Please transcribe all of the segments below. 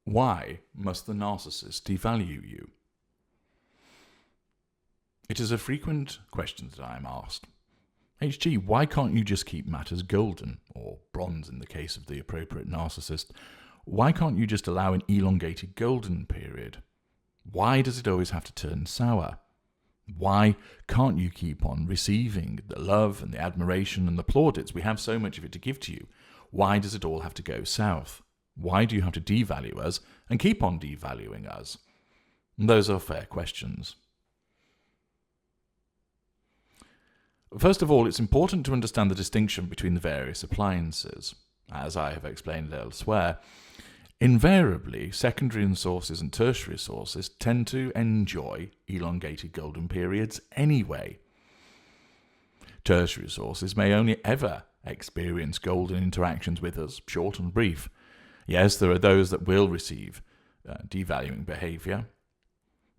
Why must the narcissist devalue you? It is a frequent question that I am asked. HG, why can't you just keep matters golden, or bronze in the case of the appropriate narcissist? Why can't you just allow an elongated golden period? Why does it always have to turn sour? Why can't you keep on receiving the love and the admiration and the plaudits? We have so much of it to give to you. Why does it all have to go south? Why do you have to devalue us and keep on devaluing us? And those are fair questions. First of all, it's important to understand the distinction between the various appliances. As I have explained elsewhere, invariably, secondary sources and tertiary sources tend to enjoy elongated golden periods anyway. Tertiary sources may only ever experience golden interactions with us, short and brief. Yes, there are those that will receive devaluing behaviour,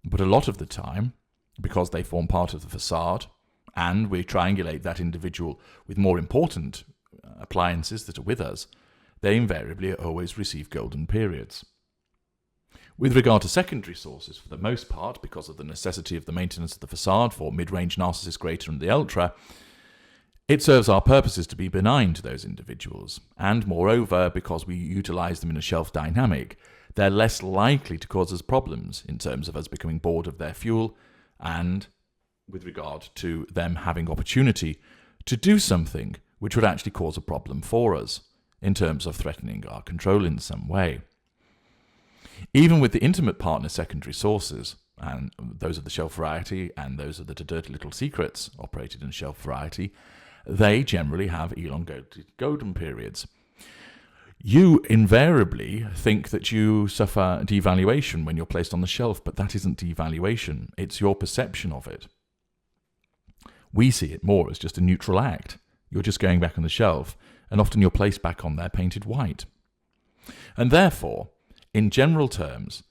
but a lot of the time, because they form part of the facade, and we triangulate that individual with more important appliances that are with us, they invariably always receive golden periods. With regard to secondary sources, for the most part, because of the necessity of the maintenance of the facade for mid-range narcissist, greater and the ultra, it serves our purposes to be benign to those individuals, and moreover, because we utilise them in a shelf dynamic, they're less likely to cause us problems in terms of us becoming bored of their fuel, and with regard to them having opportunity to do something which would actually cause a problem for us, in terms of threatening our control in some way. Even with the intimate partner secondary sources, and those of the shelf variety and those of the dirty little secrets operated in shelf variety, they generally have elongated golden periods. You invariably think that you suffer devaluation when you're placed on the shelf, but that isn't devaluation. It's your perception of it. We see it more as just a neutral act. You're just going back on the shelf, and often you're placed back on there painted white. And therefore, in general terms,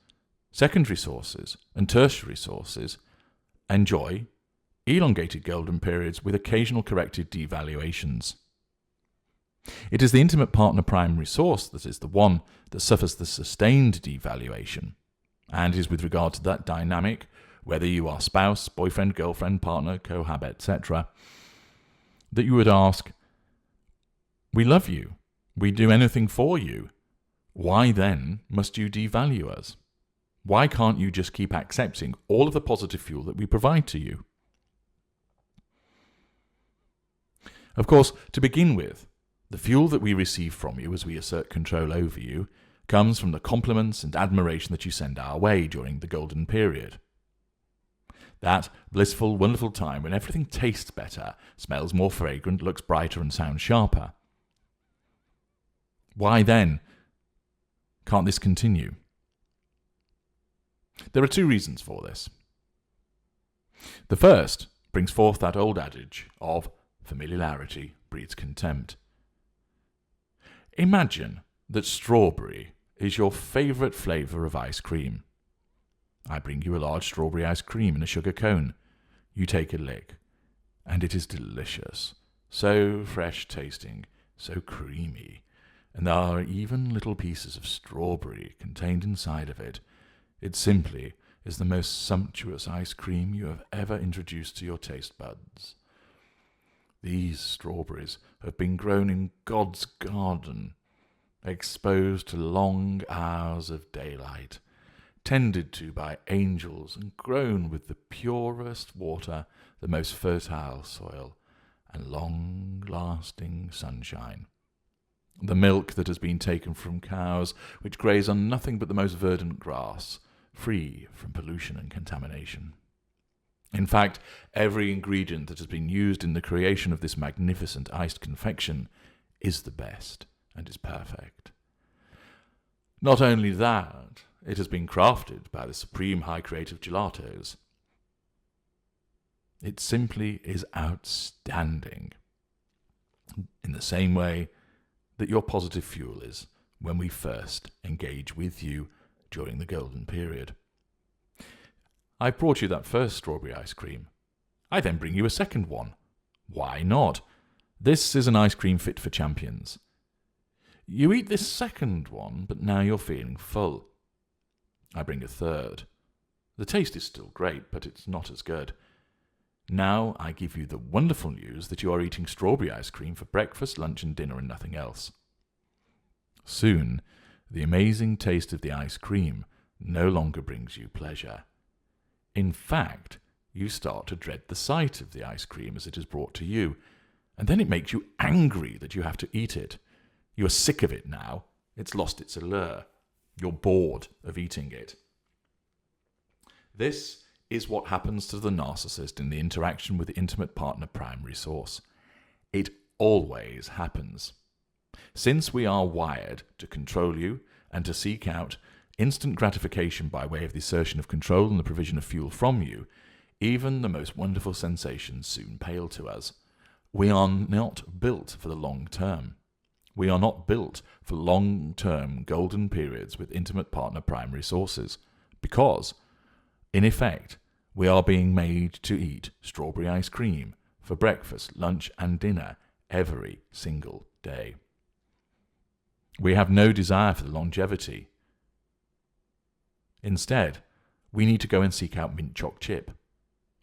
secondary sources and tertiary sources enjoy elongated golden periods with occasional corrected devaluations. It is the intimate partner primary source that is the one that suffers the sustained devaluation, and is with regard to that dynamic, whether you are spouse, boyfriend, girlfriend, partner, cohabit, etc., that you would ask, we love you, we do anything for you, why then must you devalue us? Why can't you just keep accepting all of the positive fuel that we provide to you? Of course, to begin with, the fuel that we receive from you as we assert control over you comes from the compliments and admiration that you send our way during the golden period. That blissful, wonderful time when everything tastes better, smells more fragrant, looks brighter and sounds sharper. Why then can't this continue? There are two reasons for this. The first brings forth that old adage of familiarity breeds contempt. Imagine that strawberry is your favourite flavour of ice cream. I bring you a large strawberry ice cream in a sugar cone. You take a lick, and it is delicious, so fresh tasting, so creamy, and there are even little pieces of strawberry contained inside of it. It simply is the most sumptuous ice cream you have ever introduced to your taste buds. These strawberries have been grown in God's garden, exposed to long hours of daylight, tended to by angels, and grown with the purest water, the most fertile soil, and long-lasting sunshine. The milk that has been taken from cows which graze on nothing but the most verdant grass, free from pollution and contamination. In fact, every ingredient that has been used in the creation of this magnificent iced confection is the best and is perfect. Not only that, it has been crafted by the supreme high creative gelatos. It simply is outstanding, in the same way that your positive fuel is when we first engage with you during the golden period. I brought you that first strawberry ice cream. I then bring you a second one. Why not? This is an ice cream fit for champions. You eat this second one, but now you're feeling full. I bring a third. The taste is still great, but it's not as good. Now I give you the wonderful news that you are eating strawberry ice cream for breakfast, lunch, and dinner and nothing else. Soon, the amazing taste of the ice cream no longer brings you pleasure. In fact, you start to dread the sight of the ice cream as it is brought to you, and then it makes you angry that you have to eat it. You are sick of it now. It's lost its allure. You're bored of eating it. This is what happens to the narcissist in the interaction with the intimate partner primary source. It always happens. Since we are wired to control you and to seek out instant gratification by way of the assertion of control and the provision of fuel from you, even the most wonderful sensations soon pale to us. We are not built for the long term. We are not built for long-term golden periods with intimate partner primary sources, because, in effect, we are being made to eat strawberry ice cream for breakfast, lunch, and dinner every single day. We have no desire for the longevity. Instead, we need to go and seek out mint choc chip,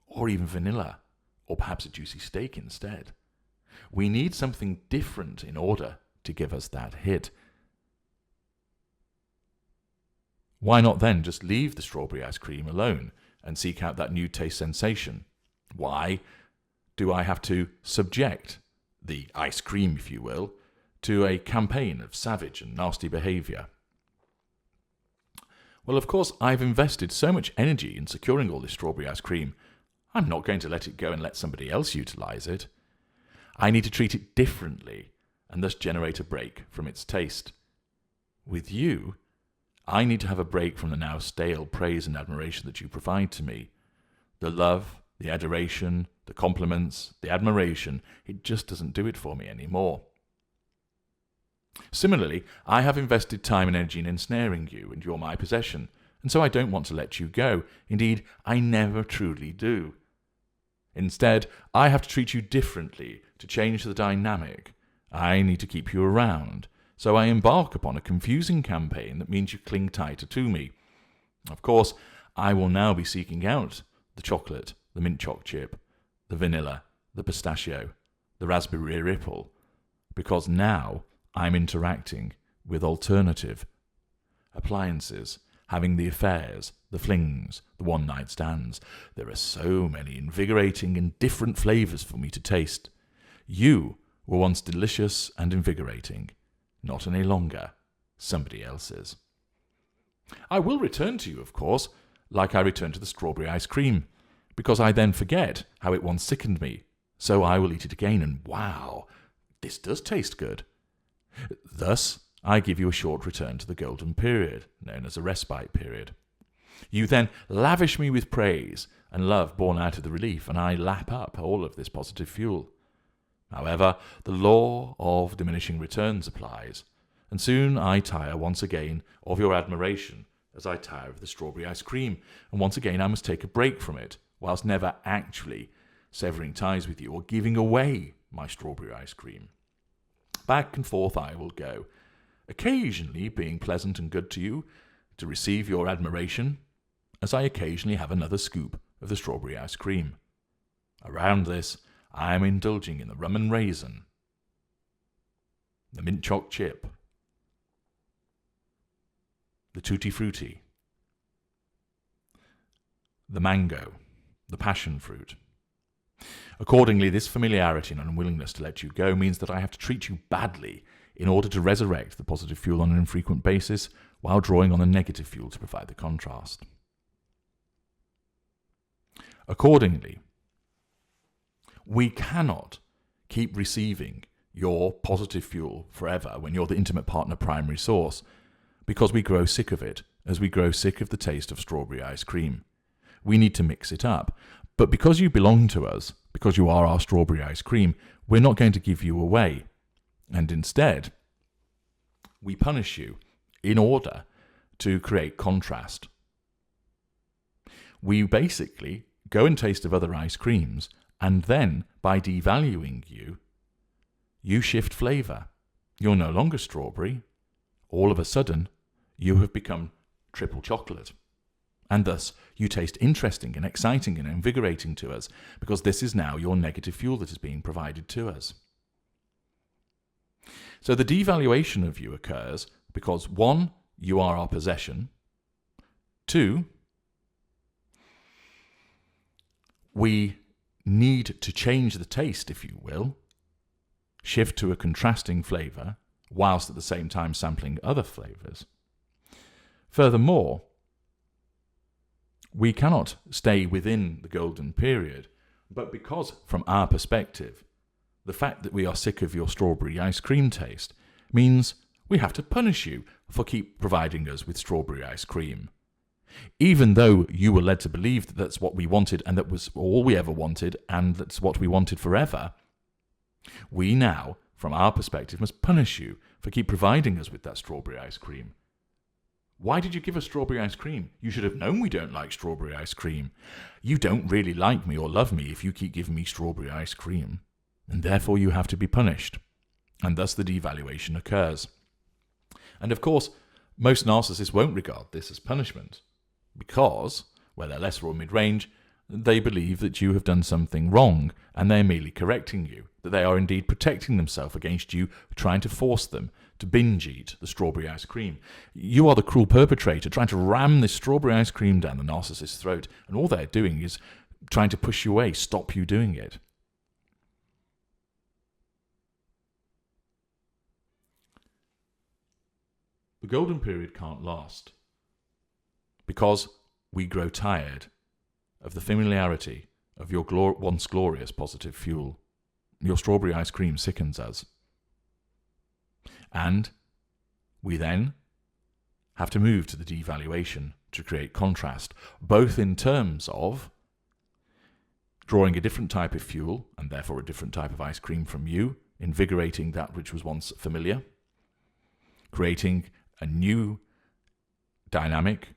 or even vanilla, or perhaps a juicy steak instead. We need something different in order to give us that hit. Why not then just leave the strawberry ice cream alone and seek out that new taste sensation? Why do I have to subject the ice cream, if you will, to a campaign of savage and nasty behaviour? Well, of course, I've invested so much energy in securing all this strawberry ice cream, I'm not going to let it go and let somebody else utilise it. I need to treat it differently and thus generate a break from its taste. With you, I need to have a break from the now stale praise and admiration that you provide to me. The love, the adoration, the compliments, the admiration, it just doesn't do it for me anymore. Similarly, I have invested time and energy in ensnaring you, and you're my possession, and so I don't want to let you go. Indeed, I never truly do. Instead, I have to treat you differently to change the dynamic. I need to keep you around, so I embark upon a confusing campaign that means you cling tighter to me. Of course, I will now be seeking out the chocolate, the mint choc chip, the vanilla, the pistachio, the raspberry ripple, because now I'm interacting with alternative appliances, having the affairs, the flings, the one-night stands. There are so many invigorating and different flavours for me to taste. You were once delicious and invigorating, not any longer somebody else's. I will return to you, of course, like I returned to the strawberry ice cream, because I then forget how it once sickened me, so I will eat it again, and wow, this does taste good. Thus, I give you a short return to the golden period, known as a respite period. You then lavish me with praise and love born out of the relief, and I lap up all of this positive fuel. However, the law of diminishing returns applies, and soon I tire once again of your admiration as I tire of the strawberry ice cream, and once again I must take a break from it, whilst never actually severing ties with you or giving away my strawberry ice cream. Back and forth I will go, occasionally being pleasant and good to you to receive your admiration, as I occasionally have another scoop of the strawberry ice cream. Around this, I am indulging in the rum and raisin, the mint choc chip, the tutti frutti, the mango, the passion fruit. Accordingly, this familiarity and unwillingness to let you go means that I have to treat you badly in order to resurrect the positive fuel on an infrequent basis, while drawing on the negative fuel to provide the contrast. Accordingly, we cannot keep receiving your positive fuel forever when you're the intimate partner primary source, because we grow sick of it, as we grow sick of the taste of strawberry ice cream. We need to mix it up. But because you belong to us, because you are our strawberry ice cream, we're not going to give you away. And instead, we punish you in order to create contrast. We basically go and taste of other ice creams, and then, by devaluing you, you shift flavour. You're no longer strawberry. All of a sudden, you have become triple chocolate. And thus, you taste interesting and exciting and invigorating to us, because this is now your negative fuel that is being provided to us. So the devaluation of you occurs because 1, you are our possession. 2, we need to change the taste, if you will, shift to a contrasting flavour, whilst at the same time sampling other flavours. Furthermore, we cannot stay within the golden period, but because, from our perspective, the fact that we are sick of your strawberry ice cream taste means we have to punish you for keep providing us with strawberry ice cream. Even though you were led to believe that that's what we wanted and that was all we ever wanted and that's what we wanted forever, we now, from our perspective, must punish you for keep providing us with that strawberry ice cream. Why did you give us strawberry ice cream? You should have known we don't like strawberry ice cream. You don't really like me or love me if you keep giving me strawberry ice cream, and therefore you have to be punished. And thus the devaluation occurs. And of course, most narcissists won't regard this as punishment, because, where they're lesser or mid-range, they believe that you have done something wrong and they're merely correcting you, that they are indeed protecting themselves against you trying to force them to binge eat the strawberry ice cream. You are the cruel perpetrator trying to ram this strawberry ice cream down the narcissist's throat, and all they're doing is trying to push you away, stop you doing it. The golden period can't last because we grow tired of the familiarity of your once glorious positive fuel. Your strawberry ice cream sickens us. And we then have to move to the devaluation to create contrast, both in terms of drawing a different type of fuel, and therefore a different type of ice cream from you, invigorating that which was once familiar, creating a new dynamic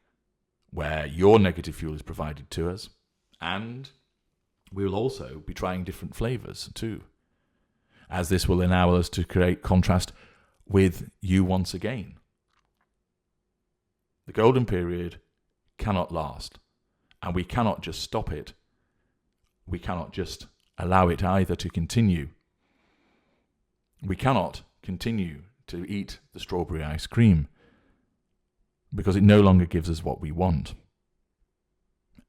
where your negative fuel is provided to us, and we will also be trying different flavours too, as this will enable us to create contrast with you once again. The golden period cannot last, and we cannot just stop it. We cannot just allow it either to continue. We cannot continue to eat the strawberry ice cream because it no longer gives us what we want.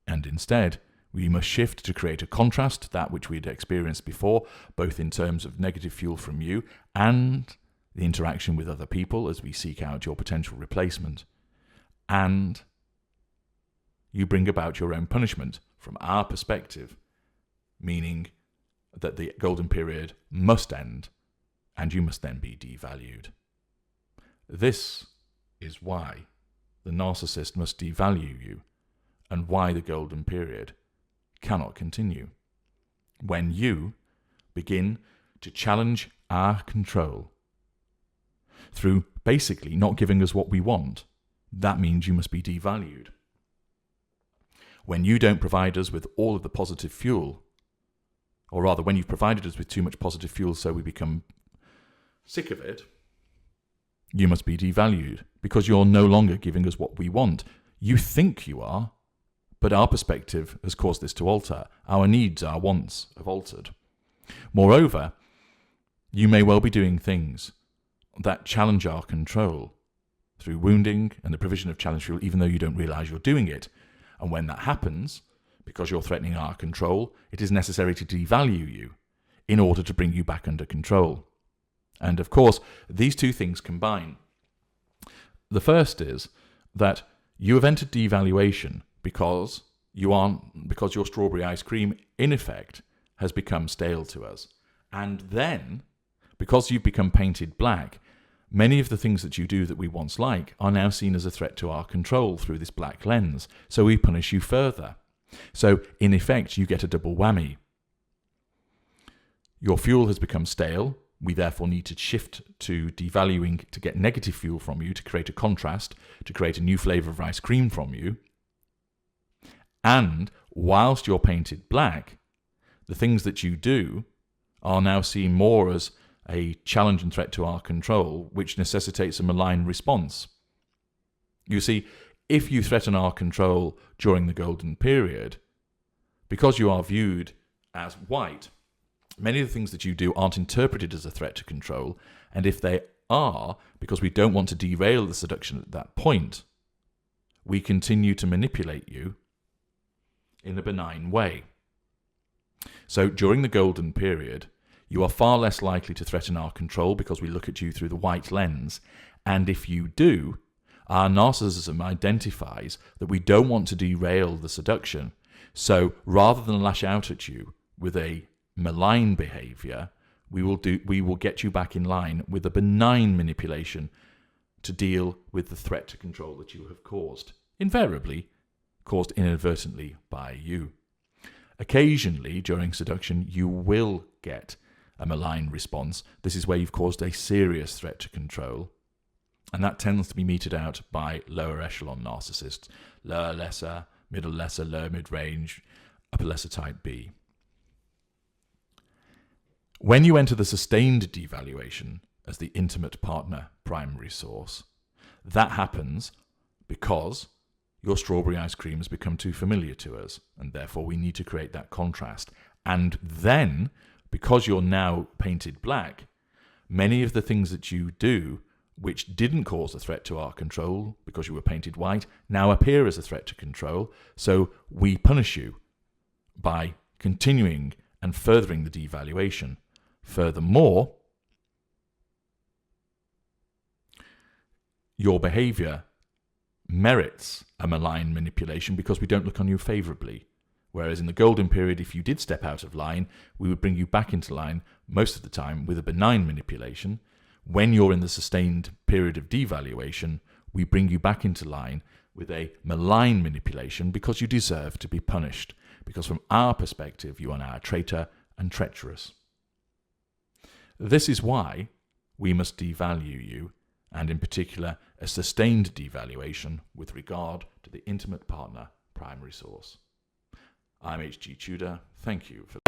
And instead, we must shift to create a contrast, that which we had experienced before, both in terms of negative fuel from you and the interaction with other people as we seek out your potential replacement. And you bring about your own punishment from our perspective, meaning that the golden period must end and you must then be devalued. This is why the narcissist must devalue you and why the golden period cannot continue. When you begin to challenge our control through basically not giving us what we want, that means you must be devalued. When you don't provide us with all of the positive fuel, or rather when you've provided us with too much positive fuel so we become sick of it, you must be devalued because you're no longer giving us what we want. You think you are, but our perspective has caused this to alter. Our needs, our wants have altered. Moreover, you may well be doing things that challenge our control through wounding and the provision of challenge fuel, even though you don't realise you're doing it. And when that happens, because you're threatening our control, it is necessary to devalue you in order to bring you back under control. And of course, these two things combine. The first is that you have entered devaluation because your strawberry ice cream, in effect, has become stale to us. And then, because you've become painted black, many of the things that you do that we once liked are now seen as a threat to our control through this black lens. So we punish you further. So, in effect, you get a double whammy. Your fuel has become stale. We therefore need to shift to devaluing to get negative fuel from you, to create a contrast, to create a new flavour of ice cream from you. And whilst you're painted black, the things that you do are now seen more as a challenge and threat to our control, which necessitates a malign response. You see, if you threaten our control during the golden period, because you are viewed as white, many of the things that you do aren't interpreted as a threat to control, and if they are, because we don't want to derail the seduction at that point, we continue to manipulate you in a benign way. So during the golden period, you are far less likely to threaten our control because we look at you through the white lens, and if you do, our narcissism identifies that we don't want to derail the seduction. So rather than lash out at you with a malign behavior, we will get you back in line with a benign manipulation to deal with the threat to control that you have caused, invariably caused inadvertently by you. Occasionally, during seduction, you will get a malign response. This is where you've caused a serious threat to control, and that tends to be meted out by lower echelon narcissists, lower lesser, middle lesser, lower mid-range, upper lesser type B. When you enter the sustained devaluation as the intimate partner primary source, that happens because your strawberry ice cream has become too familiar to us, and therefore we need to create that contrast. And then, because you're now painted black, many of the things that you do which didn't cause a threat to our control because you were painted white now appear as a threat to control, so we punish you by continuing and furthering the devaluation. Furthermore, your behavior merits a malign manipulation because we don't look on you favorably. Whereas in the golden period, if you did step out of line, we would bring you back into line most of the time with a benign manipulation. When you're in the sustained period of devaluation, we bring you back into line with a malign manipulation because you deserve to be punished. Because from our perspective, you are now a traitor and treacherous. This is why we must devalue you, and in particular, a sustained devaluation with regard to the intimate partner primary source. I'm H.G. Tudor. Thank you for